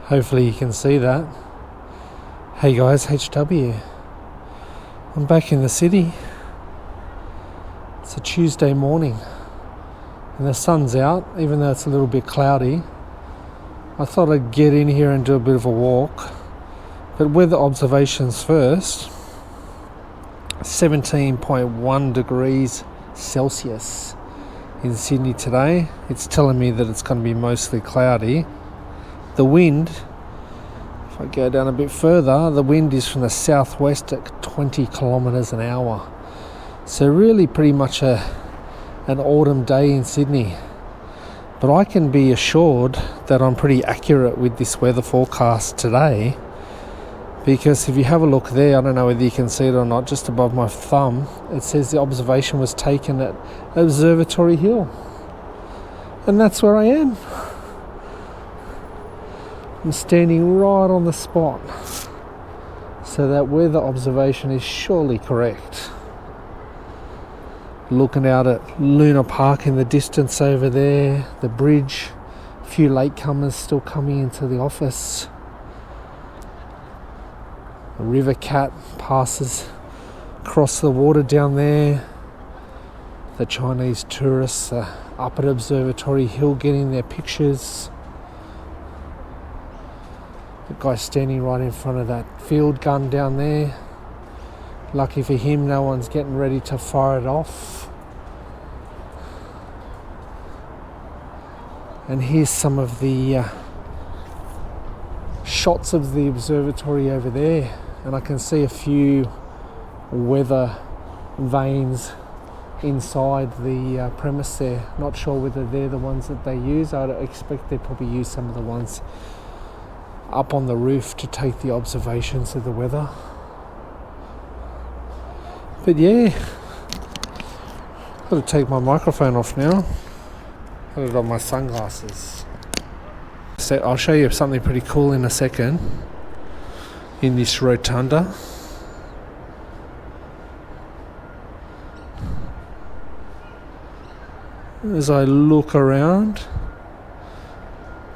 Hopefully you can see that. Hey guys, HW. I'm back in the city. It's a Tuesday morning and the sun's out, even though it's a little bit cloudy. I thought I'd get in here and do a bit of a walk. But weather observations first. 17.1 degrees Celsius in Sydney today. It's telling me that it's going to be mostly cloudy. The wind, if I go down a bit further, the wind is from the southwest at 20 kilometres an hour. So really pretty much an autumn day in Sydney. But I can be assured that I'm pretty accurate with this weather forecast today, because if you have a look there, I don't know whether you can see it or not, just above my thumb, it says the observation was taken at Observatory Hill. And that's where I am. I'm standing right on the spot. So that weather observation is surely correct. Looking out at Luna Park in the distance over there, the bridge, a few latecomers still coming into the office. A river cat passes across the water down there. The Chinese tourists are up at Observatory Hill getting their pictures. The guy standing right in front of that field gun down there. Lucky for him, no one's getting ready to fire it off. And here's some of the shots of the observatory over there. And I can see a few weather vanes inside the premise there. Not sure whether they're the ones that they use. I'd expect they probably use some of the ones up on the roof to take the observations of the weather. But yeah, got to take my microphone off now. Put it on my sunglasses. So I'll show you something pretty cool in a second. In this rotunda. As I look around.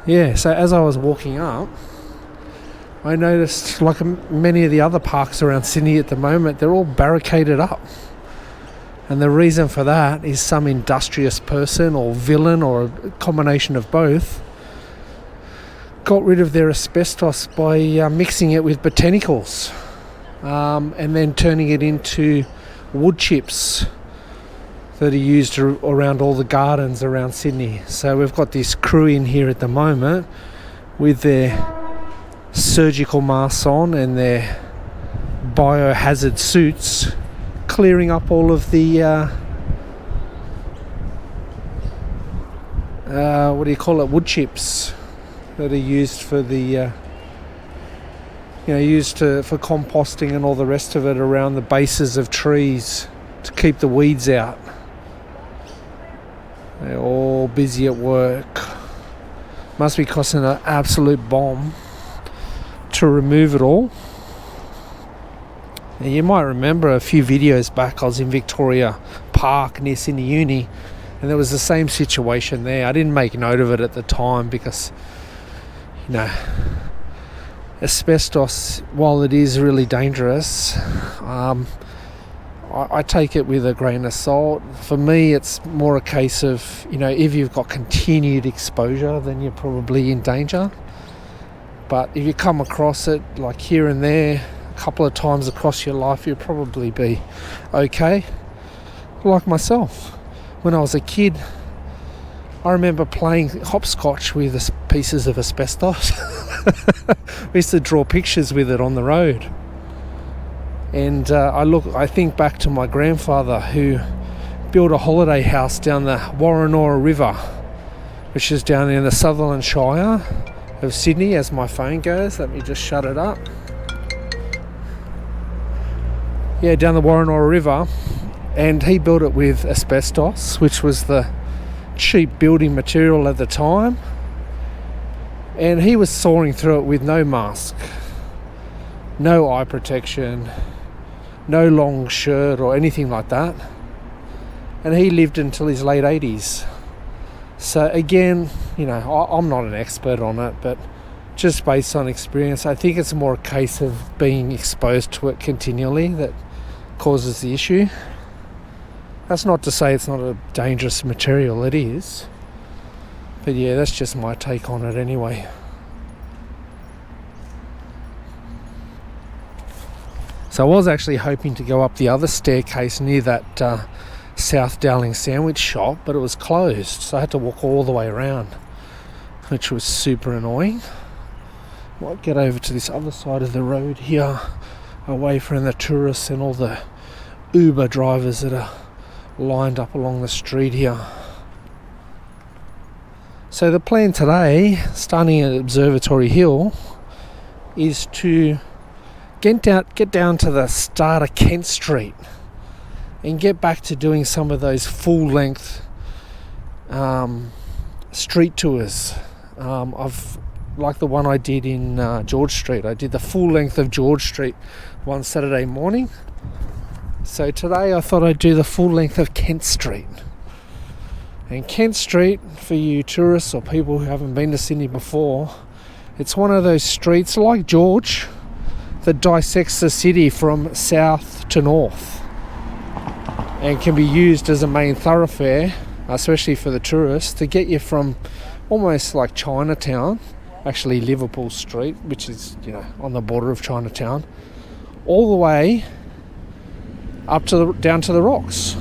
Yeah, so as I was walking up, I noticed, like many of the other parks around Sydney at the moment, they're all barricaded up. And the reason for that is some industrious person or villain or a combination of both got rid of their asbestos by mixing it with botanicals and then turning it into wood chips that are used around all the gardens around Sydney. So we've got this crew in here at the moment with their surgical masks on and their biohazard suits, clearing up all of the wood chips that are used for the for composting and all the rest of it around the bases of trees to keep the weeds out. They're all busy at work. Must be costing an absolute bomb to remove it all. Now, you might remember a few videos back I was in Victoria Park near Sydney Uni, and there was the same situation there. I didn't make note of it at the time because, asbestos, while it is really dangerous, I take it with a grain of salt. For me, it's more a case of, if you've got continued exposure, then you're probably in danger. But if you come across it, like here and there, a couple of times across your life, you'll probably be okay. Like myself. When I was a kid, I remember playing hopscotch with pieces of asbestos. We used to draw pictures with it on the road. And I think back to my grandfather who built a holiday house down the Warrenora River, which is down in the Sutherland Shire of Sydney. As my phone goes, let me just shut it up. Yeah, down the Warrenora River, and he built it with asbestos, which was the cheap building material at the time, and he was sawing through it with no mask, no eye protection, no long shirt or anything like that, and he lived until his late 80s. So again, I'm not an expert on it, but just based on experience, I think it's more a case of being exposed to it continually that causes the issue. That's not to say it's not a dangerous material, it is. But yeah, that's just my take on it anyway. So I was actually hoping to go up the other staircase near that South Dowling sandwich shop, but it was closed, so I had to walk all the way around, which was super annoying. Might get over to this other side of the road here, away from the tourists and all the Uber drivers that are lined up along the street here. So the plan today, starting at Observatory Hill, is to get down to the start of Kent Street and get back to doing some of those full-length street tours. I've like the one I did in George Street. I did the full length of George Street one Saturday morning. So today I thought I'd do the full length of Kent Street. And Kent Street, for you tourists or people who haven't been to Sydney before, it's one of those streets like George that dissects the city from south to north and can be used as a main thoroughfare, especially for the tourists, to get you from almost like Chinatown, actually Liverpool Street, which is, you know, on the border of Chinatown, all the way up to down to the rocks,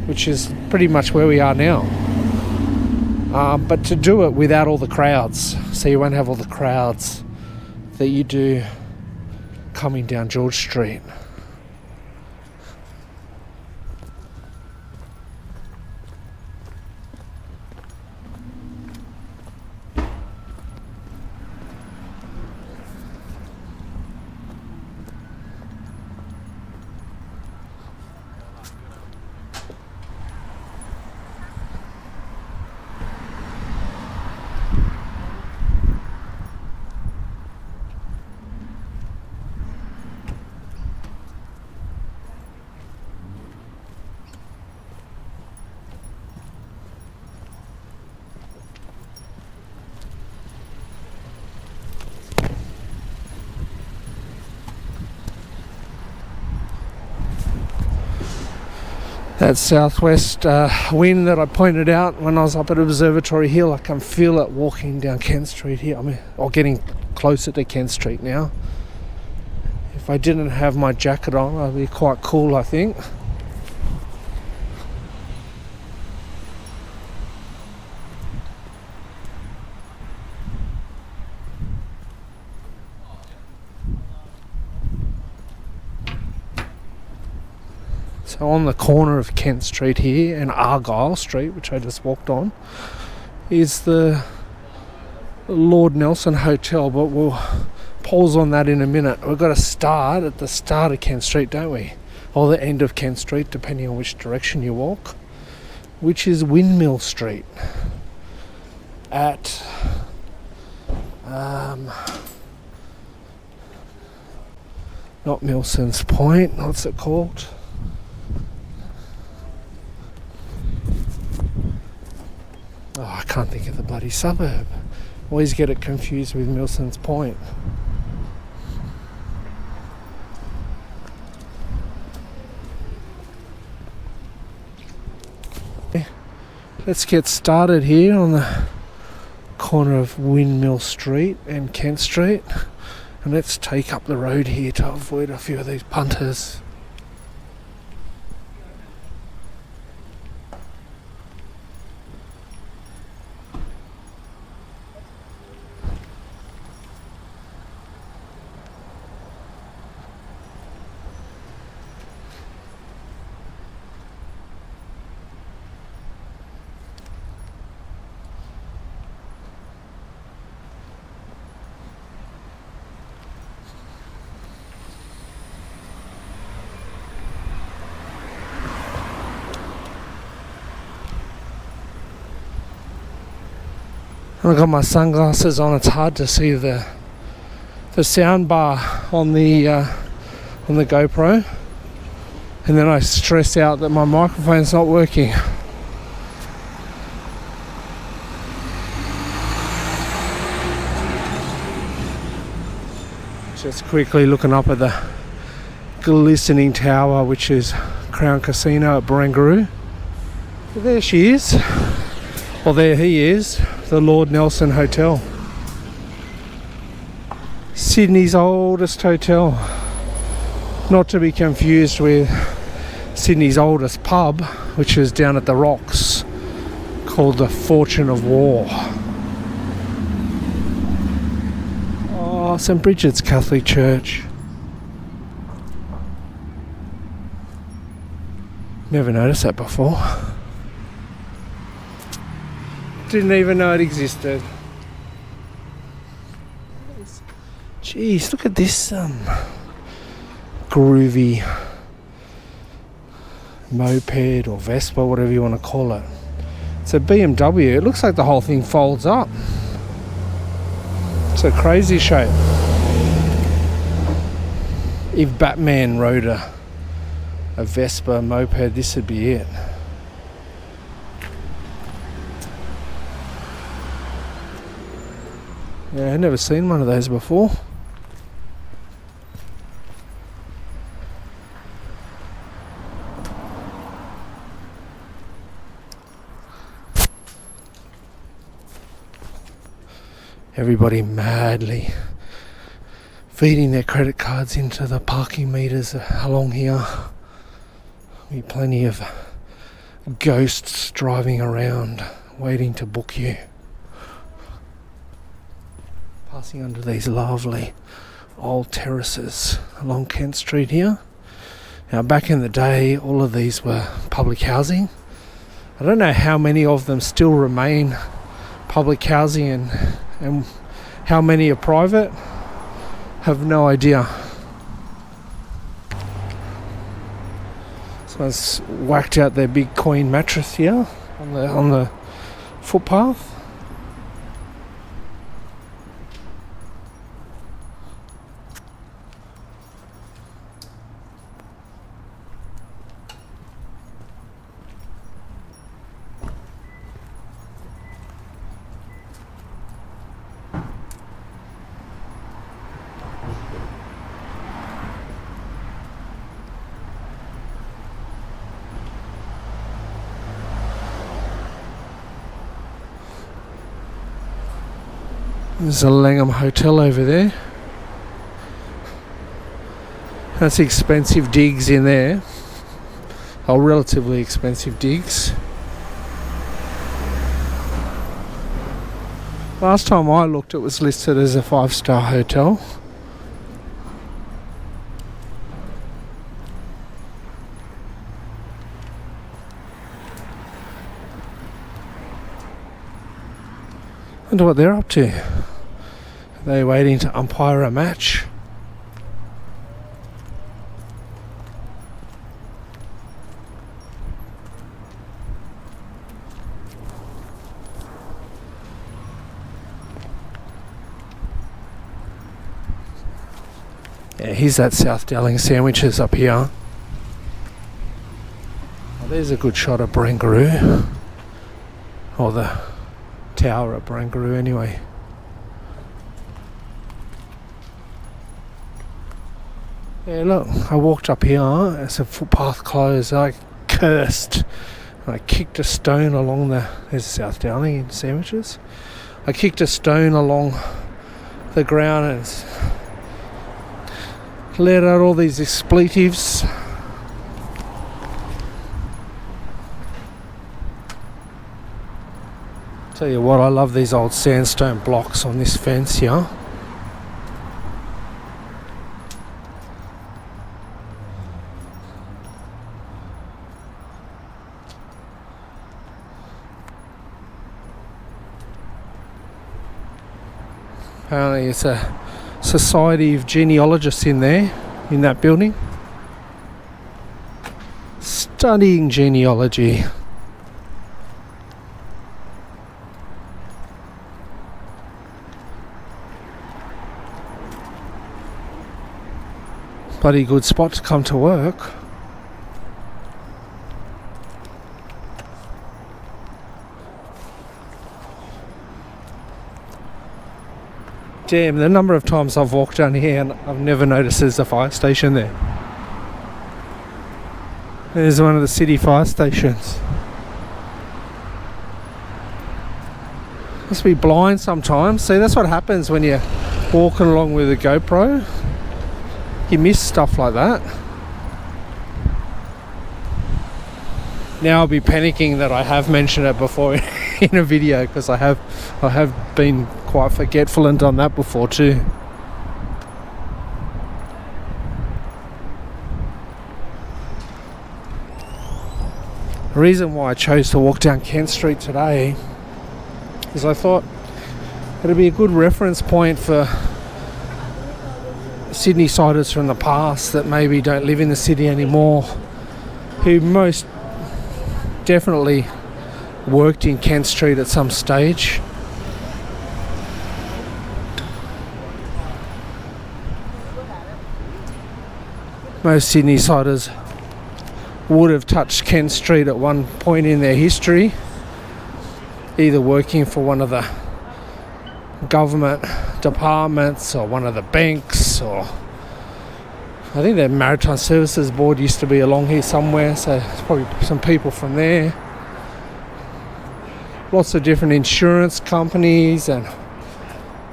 which is pretty much where we are now. But to do it without all the crowds, so you won't have all the crowds that you do coming down George Street. That southwest wind that I pointed out when I was up at Observatory Hill, I can feel it walking down Kent Street here. Or getting closer to Kent Street now. If I didn't have my jacket on, I'd be quite cool, I think. So on the corner of Kent Street here and Argyle Street, which I just walked on, is the Lord Nelson Hotel, but we'll pause on that in a minute. We've got to start at the start of Kent Street, don't we? Or the end of Kent Street, depending on which direction you walk, which is Windmill Street at not Milson's Point, what's it called? Oh, I can't think of the bloody suburb. Always get it confused with Milson's Point. Let's get started here on the corner of Windmill Street and Kent Street, and let's take up the road here to avoid a few of these punters. I've got my sunglasses on. It's hard to see the sound bar on the GoPro, and then I stress out that my microphone's not working. Just quickly looking up at the glistening tower, which is Crown Casino at Barangaroo. There she is. Well, there he is, the Lord Nelson Hotel. Sydney's oldest hotel. Not to be confused with Sydney's oldest pub, which is down at the Rocks, called the Fortune of War. Oh, St. Bridget's Catholic Church. Never noticed that before. Didn't even know it existed. Jeez, look at this groovy moped or Vespa, whatever you want to call it. It's a BMW. It looks like the whole thing folds up. It's a crazy shape. If Batman rode a Vespa moped, this would be it. Yeah, I've never seen one of those before. Everybody madly feeding their credit cards into the parking meters along here. Be plenty of ghosts driving around waiting to book you. Passing under these lovely old terraces along Kent Street here. Now, back in the day, all of these were public housing. I don't know how many of them still remain public housing and how many are private. Have no idea. Someone's whacked out their big queen mattress here on the footpath. There's a Langham Hotel over there. That's expensive digs in there. Oh, relatively expensive digs. Last time I looked, it was listed as a 5-star hotel. Wonder what they're up to. Are they waiting to umpire a match? Yeah, here's that South Dowling Sandwiches up here. Oh, there's a good shot of Barangaroo. Or the tower at Barangaroo anyway. Yeah, look, I walked up here as a footpath closed. I cursed. I kicked a stone along there's South Dowling Sandwiches. I kicked a stone along the ground and let out all these expletives. Tell you what, I love these old sandstone blocks on this fence here. Apparently it's a society of genealogists in there, in that building, studying genealogy. Bloody good spot to come to work. Damn, the number of times I've walked down here and I've never noticed there's a fire station there. There's one of the city fire stations. Must be blind sometimes. See, that's what happens when you're walking along with a GoPro. You miss stuff like that. Now I'll be panicking that I have mentioned it before in a video, because I have been quite forgetful and done that before too. The reason why I chose to walk down Kent Street today is I thought it'd be a good reference point for Sydney-siders from the past that maybe don't live in the city anymore, who most definitely worked in Kent Street at some stage. Most Sydney-siders would have touched Kent Street at one point in their history, either working for one of the government departments or one of the banks, or I think the Maritime Services Board used to be along here somewhere, so there's probably some people from there. Lots of different insurance companies and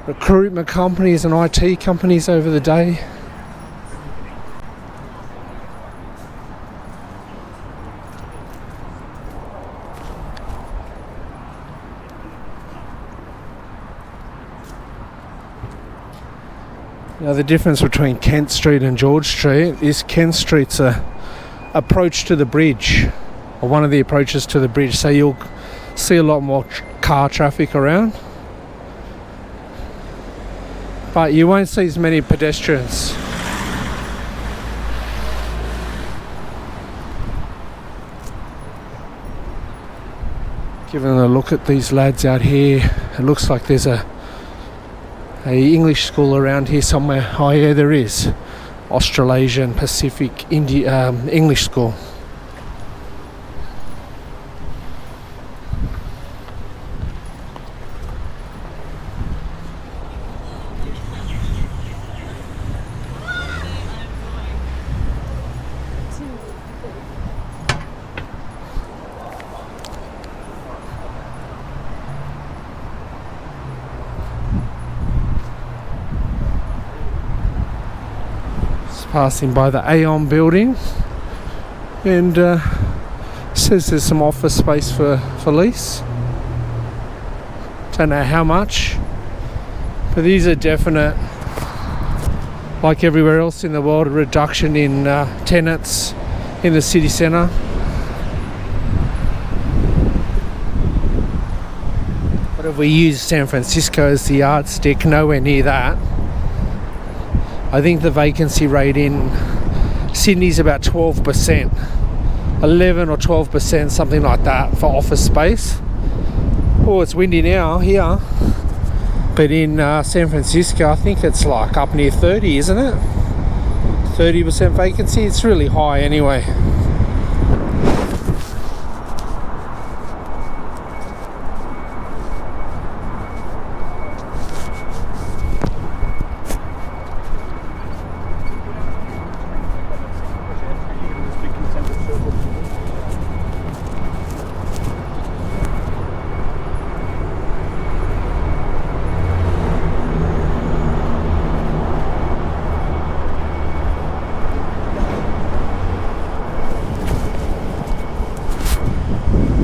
recruitment companies and IT companies over the day. Now, the difference between Kent Street and George Street is Kent Street's a approach to the bridge, or one of the approaches to the bridge, so you'll see a lot more car traffic around, but you won't see as many pedestrians. Giving a look at these lads out here, it looks like there's a English school around here somewhere. Oh yeah, there is. Australasian Pacific English school. Passing by the Aon building, and says there's some office space for lease. Don't know how much, but these are definite, like everywhere else in the world, a reduction in tenants in the city centre. But if we use San Francisco as the yardstick, nowhere near that. I think the vacancy rate in Sydney's about 12%, 11 or 12%, something like that, for office space. Oh, it's windy now here, but in San Francisco I think it's like up near 30, isn't it? 30% vacancy. It's really high anyway.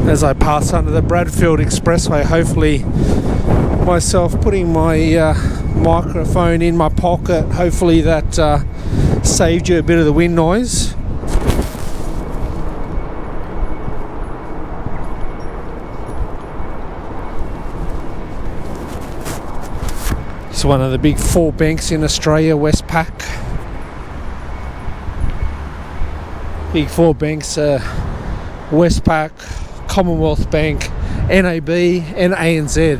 As I pass under the Bradfield Expressway, hopefully myself putting my microphone in my pocket, hopefully that saved you a bit of the wind noise. It's one of the big 4 banks in Australia, Westpac. Big 4 banks, Westpac, Commonwealth Bank, NAB and ANZ.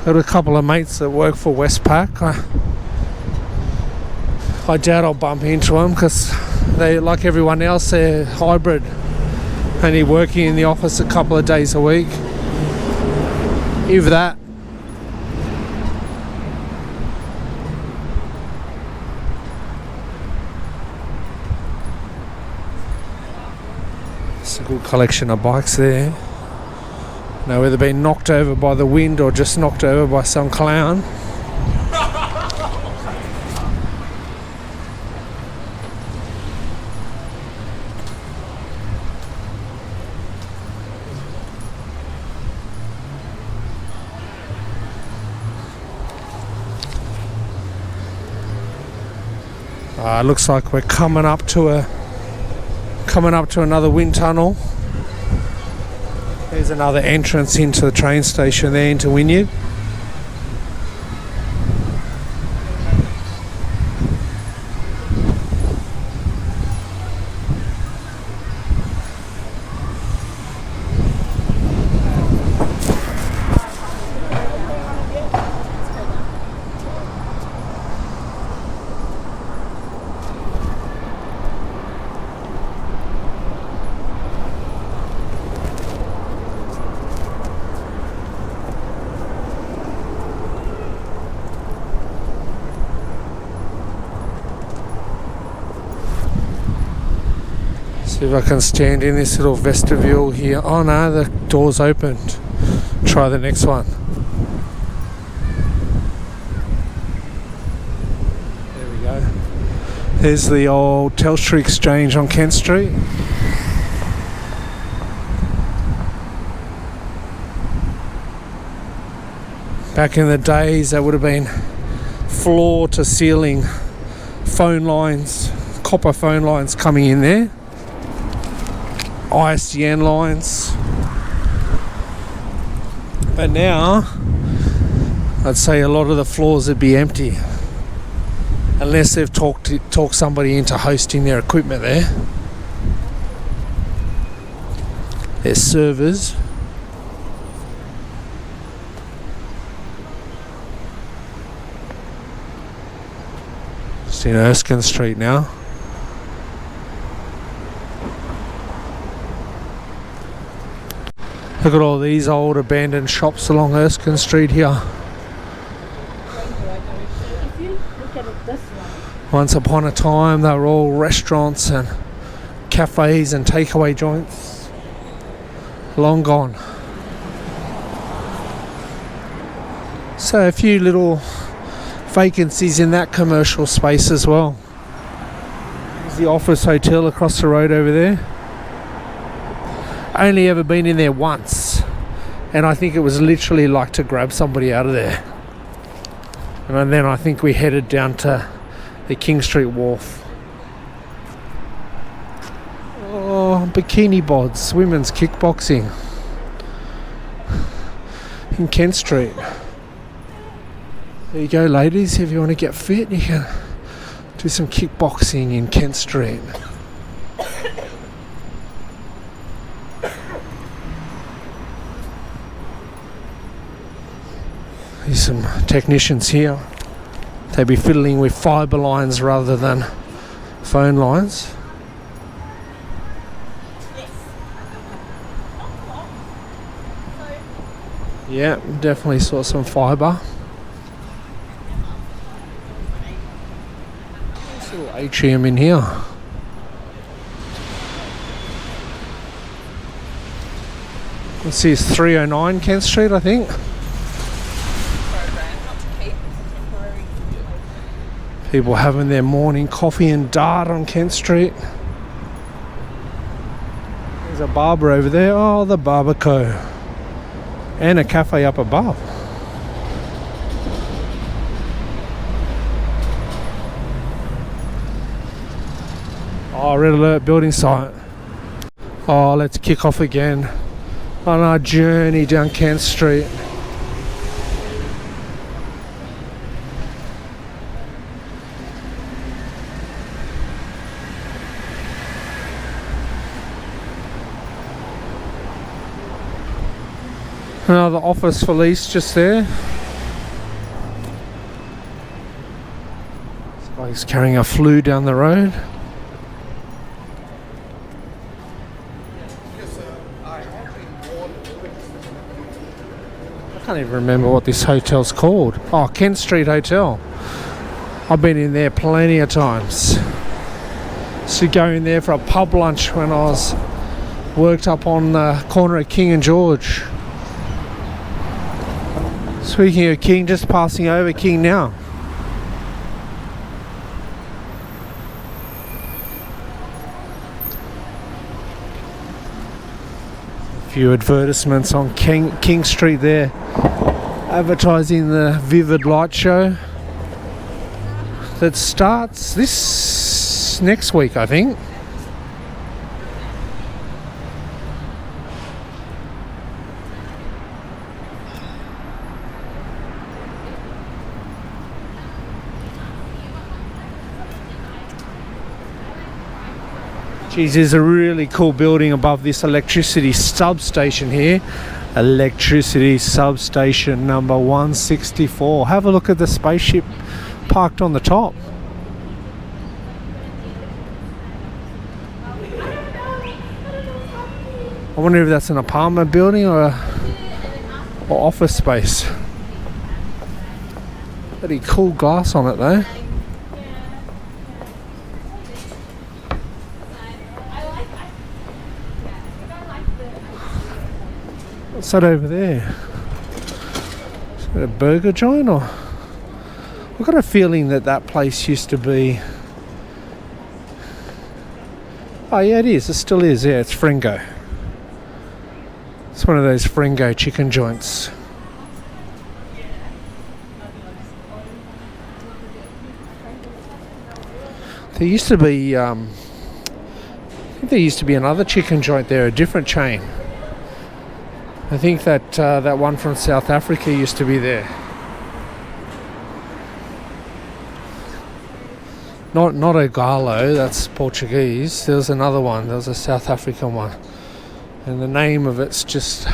Got a couple of mates that work for Westpac. I doubt I'll bump into them because they, like everyone else, they're hybrid, only working in the office a couple of days a week, if that. It's a good collection of bikes there. Now, whether been knocked over by the wind or just knocked over by some clown. Looks like we're coming up to another wind tunnel. There's another entrance into the train station there, into Wynyard. See if I can stand in this little vestibule here. Oh no, the door's opened. Try the next one. There we go. There's the old Telstra Exchange on Kent Street. Back in the days, that would have been floor to ceiling phone lines, copper phone lines coming in there. ISDN lines, but now I'd say a lot of the floors would be empty unless they've talked somebody into hosting their equipment there. There's servers. Just in Erskine Street now. Look at all these old abandoned shops along Erskine Street here. Once upon a time they were all restaurants and cafes and takeaway joints. Long gone. So a few little vacancies in that commercial space as well. There's the Office Hotel across the road over there. Only ever been in there once, and I think it was literally like to grab somebody out of there. And then I think we headed down to the King Street Wharf. Oh, bikini bods, women's kickboxing in Kent Street. There you go, ladies. If you want to get fit, you can do some kickboxing in Kent Street. There's some technicians here. They'd be fiddling with fibre lines rather than phone lines. Yeah, definitely saw some fibre. There's a little atrium in here. Let's see, it's 309 Kent Street, I think. People having their morning coffee and dart on Kent Street. There's a barber over there. Oh, the Barbaco. And a cafe up above. Oh, red alert, building site. Oh, let's kick off again on our journey down Kent Street. Another office for lease just there. Like he's carrying a flue down the road. I can't even remember what this hotel's called. Oh, Kent Street Hotel. I've been in there plenty of times. Used to go in there for a pub lunch when I was worked up on the corner of King and George. Speaking of King, just passing over King now. A few advertisements on King Street there, advertising the Vivid Light Show that starts this next week, I think. Geez, there's a really cool building above this electricity substation here. Electricity substation number 164. Have a look at the spaceship parked on the top. I wonder if that's an apartment building or office space. Pretty cool glass on it though. What's that over there? Is that a burger joint or? I've got a feeling that place used to be. Oh yeah, it is. It still is. Yeah, it's Fringo. It's one of those Fringo chicken joints. There used to be. I think there used to be another chicken joint there, a different chain. I think that one from South Africa used to be there. Not Ogalo, that's Portuguese. There was another one. There was a South African one, and the name of it's just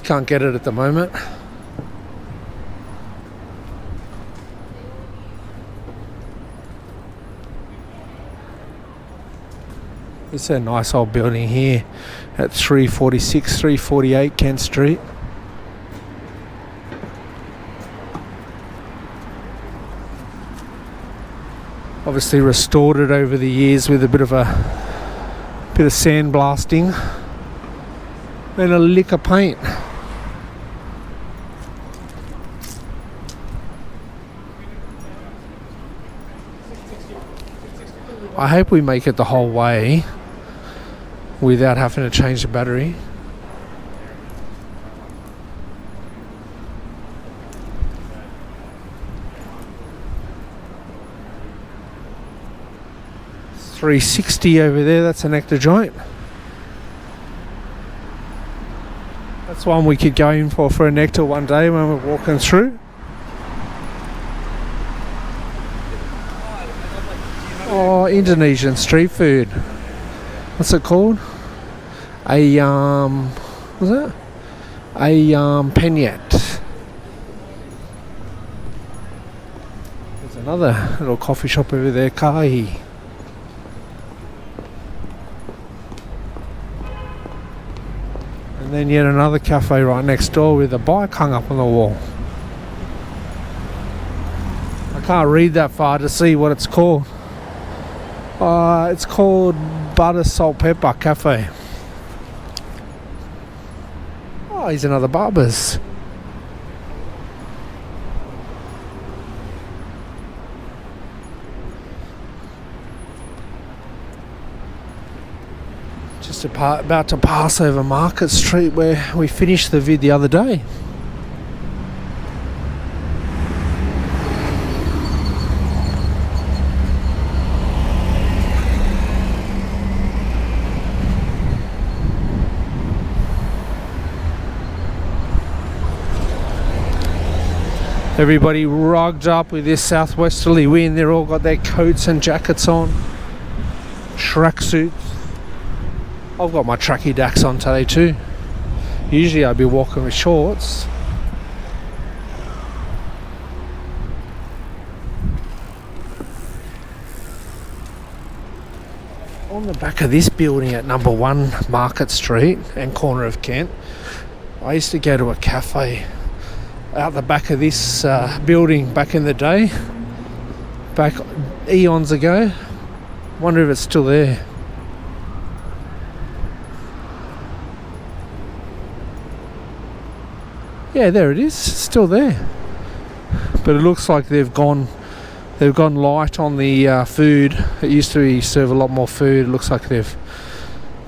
can't get it at the moment. It's a nice old building here at 346, 348 Kent Street. Obviously restored it over the years with a bit of sandblasting and a lick of paint. I hope we make it the whole way without having to change the battery. $360 over there, that's a nectar joint. That's one we could go in for a nectar one day when we're walking through. Oh, Indonesian street food. What's it called? What's that? Penyet. There's another little coffee shop over there, Kai. And then yet another cafe right next door with a bike hung up on the wall. I can't read that far to see what it's called. It's called Butter Salt Pepper Cafe. Oh, here's another Barber's. Just about to pass over Market Street where we finished the vid the other day. Everybody rugged up with this southwesterly wind. They're all got their coats and jackets on, tracksuits. I've got my tracky dacks on today too. Usually I'd be walking with shorts. On the back of this building at number 1 Market Street and corner of Kent, I used to go to a cafe out the back of this building back in the day, back eons ago. Wonder if it's still there. Yeah, there it is, still there. But it looks like they've gone light on the food. It used to serve a lot more food. It looks like they've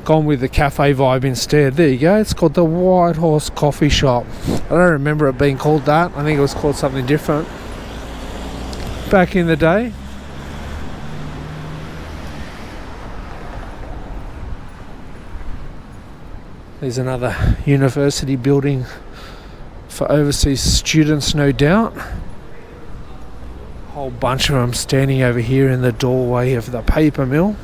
gone with the cafe vibe instead. There you go. It's called the White Horse Coffee Shop. I don't remember it being called that. I think it was called something different back in the day. There's another university building for overseas students, no doubt. Whole bunch of them standing over here in the doorway of the paper mill.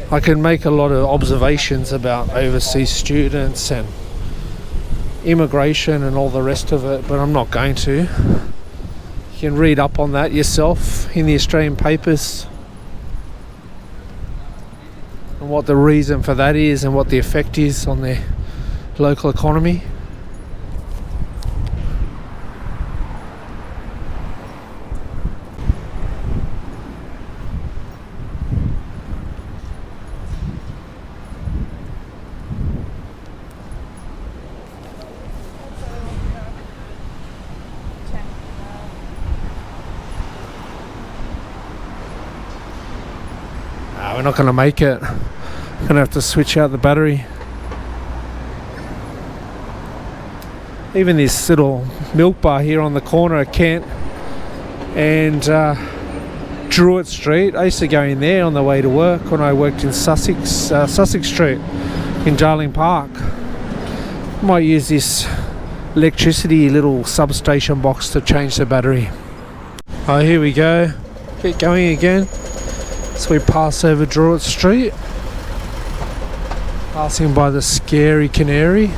I can make a lot of observations about overseas students and immigration and all the rest of it, but I'm not going to. You can read up on that yourself in the Australian papers and what the reason for that is and what the effect is on the local economy. We're not going to make it. Going to have to switch out the battery. Even this little milk bar here on the corner of Kent and Druitt Street. I used to go in there on the way to work when I worked in Sussex Street in Darling Park. Might use this electricity little substation box to change the battery. Oh, here we go. Get going again. So we pass over Druitt Street, passing by the Scary Canary.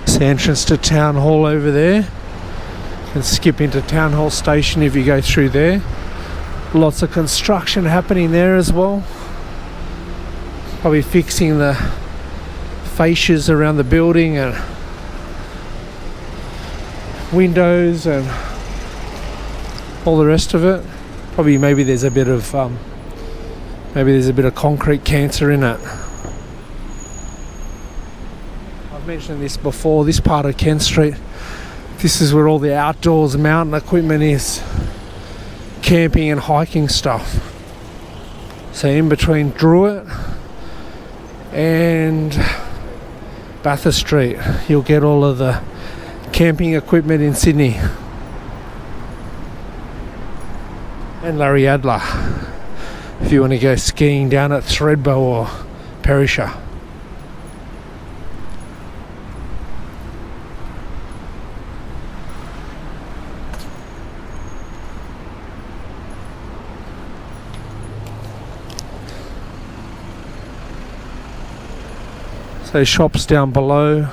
It's the entrance to Town Hall over there. You can skip into Town Hall Station if you go through there. Lots of construction happening there as well. Probably fixing the fascias around the building and windows and all the rest of it. Probably maybe there's a bit of concrete cancer in it. I've mentioned this before. This part of Kent Street, this is where all the outdoors mountain equipment is, camping and hiking stuff. So in between Druitt and Bathurst Street, you'll get all of the camping equipment in Sydney. And Larry Adler if you want to go skiing down at Thredbo or Perisher. So shops down below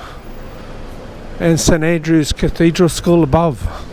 and St Andrew's Cathedral School above.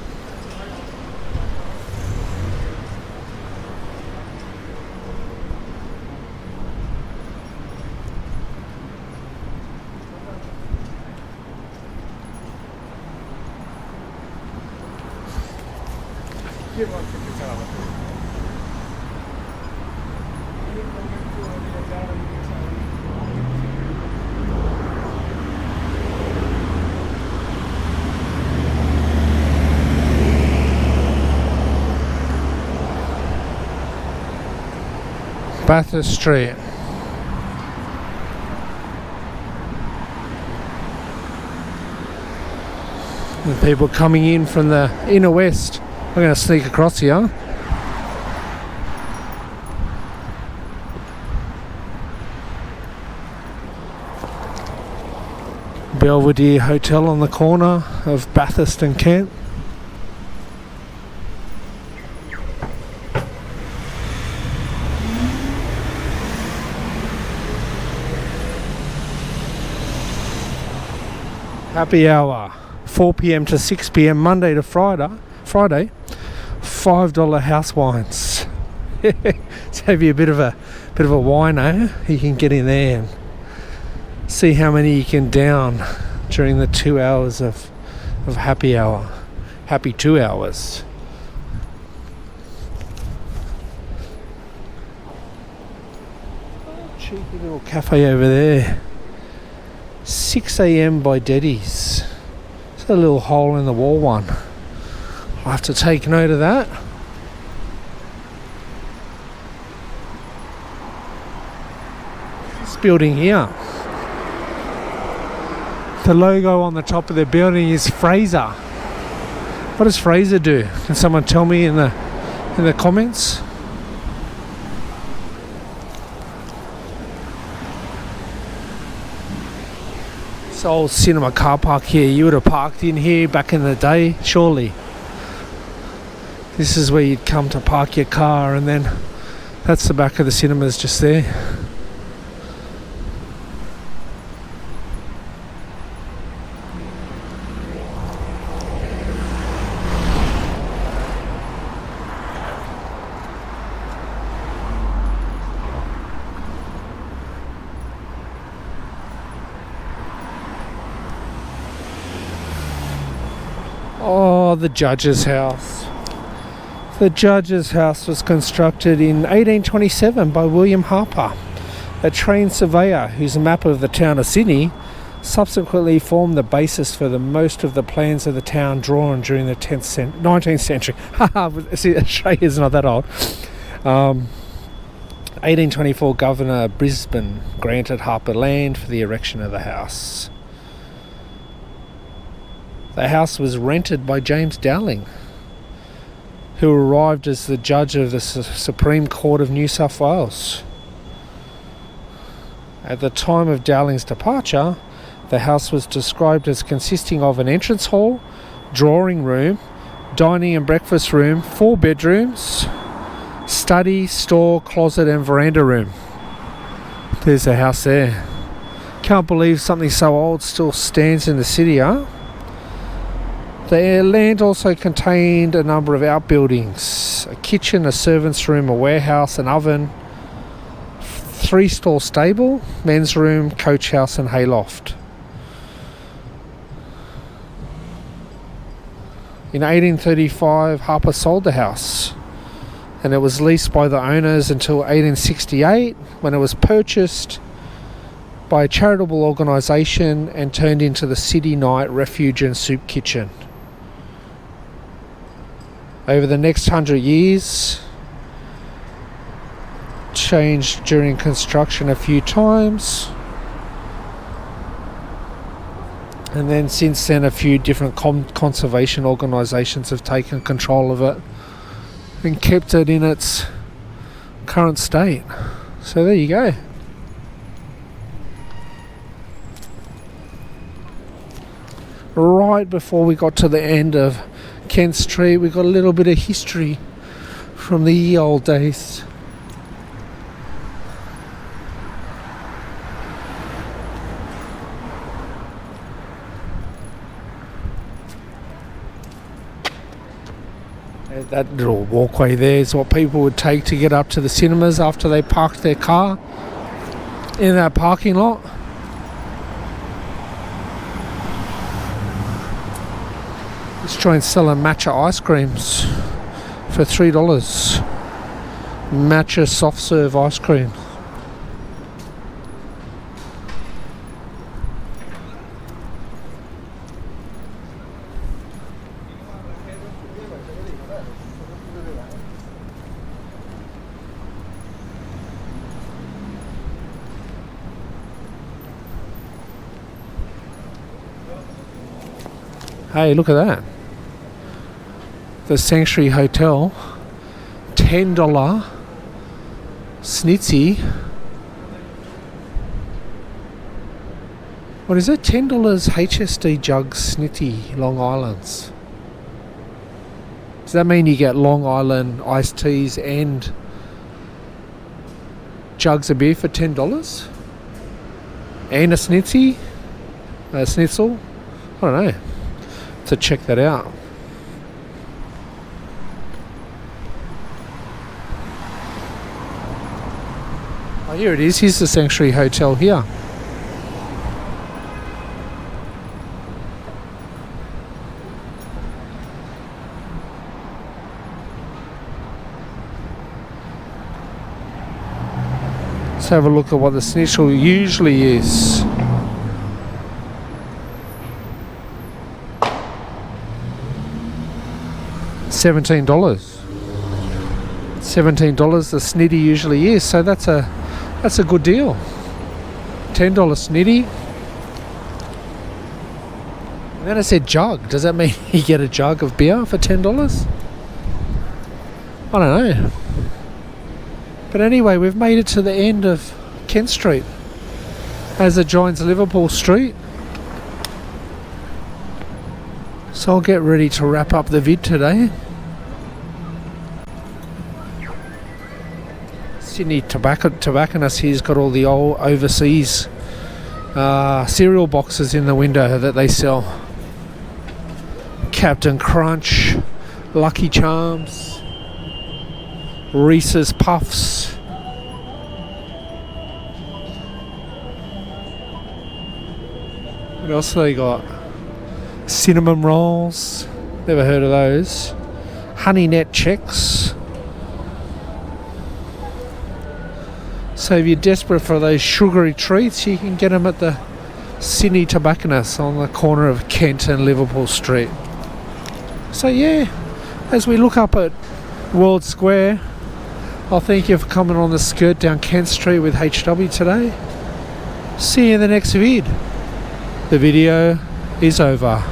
Bathurst Street. The people coming in from the inner west. I'm going to sneak across here. Be Belvedere Hotel on the corner of Bathurst and Kent. Happy hour, 4 p.m. to 6 p.m. Monday to Friday, $5 house wines. So have you a bit of a wino, you can get in there and see how many you can down during the 2 hours of happy hour. Happy 2 hours. Cheeky little cafe over there. 6 a.m. by Deddy's. It's a little hole in the wall one. I'll have to take note of that. This building here, the logo on the top of the building is Fraser. What does Fraser do? Can someone tell me in the comments? This old cinema car park here, you would have parked in here back in the day, surely. This is where you'd come to park your car, and then that's the back of the cinemas just there. Oh, the Judge's house. The Judge's house was constructed in 1827 by William Harper, a trained surveyor whose map of the town of Sydney subsequently formed the basis for most of the plans of the town drawn during the 19th century. See, Australia's not that old. 1824, Governor of Brisbane granted Harper land for the erection of the house. The house was rented by James Dowling, who arrived as the judge of the Supreme Court of New South Wales. At the time of Dowling's departure, the house was described as consisting of an entrance hall, drawing room, dining and breakfast room, 4 bedrooms, study, store, closet and veranda room. There's a house there. Can't believe something so old still stands in the city, huh? The land also contained a number of outbuildings, a kitchen, a servant's room, a warehouse, an oven, 3-stall stable, men's room, coach house and hayloft. In 1835, Harper sold the house, and it was leased by the owners until 1868, when it was purchased by a charitable organisation and turned into the City Night Refuge and Soup Kitchen. Over the next 100 years, changed during construction a few times, and then since then a few different conservation organisations have taken control of it and kept it in its current state. So there you go. Right before we got to the end of Kent Street, we got a little bit of history from the ye old days. That little walkway there is what people would take to get up to the cinemas after they parked their car in that parking lot. Let's try and sell matcha ice creams for $3. Matcha soft serve ice cream. Hey, look at that. The Sanctuary Hotel, $10 snitsy. What is it? $10 HSD jug snitty Long Island's. Does that mean you get Long Island iced teas and jugs of beer for $10? And a snitty? A schnitzel? I don't know. To check that out. Oh, here it is. Here's the Sanctuary Hotel here. Let's have a look at what the schnitzel usually is. $17. $17 the snitty usually is, so that's a good deal. $10 snitty. And then I said jug. Does that mean you get a jug of beer for $10? I don't know. But anyway, we've made it to the end of Kent Street as it joins Liverpool Street. So I'll get ready to wrap up the vid today. Sydney tobacconist here's got all the old overseas cereal boxes in the window that they sell. Captain Crunch, Lucky Charms, Reese's Puffs. What else have they got? Cinnamon rolls. Never heard of those. Honey Net Checks. So if you're desperate for those sugary treats, you can get them at the Sydney Tobacconist on the corner of Kent and Liverpool Street. So yeah, as we look up at World Square, I'll thank you for coming on the skirt down Kent Street with HW today. See you in the next vid. The video is over.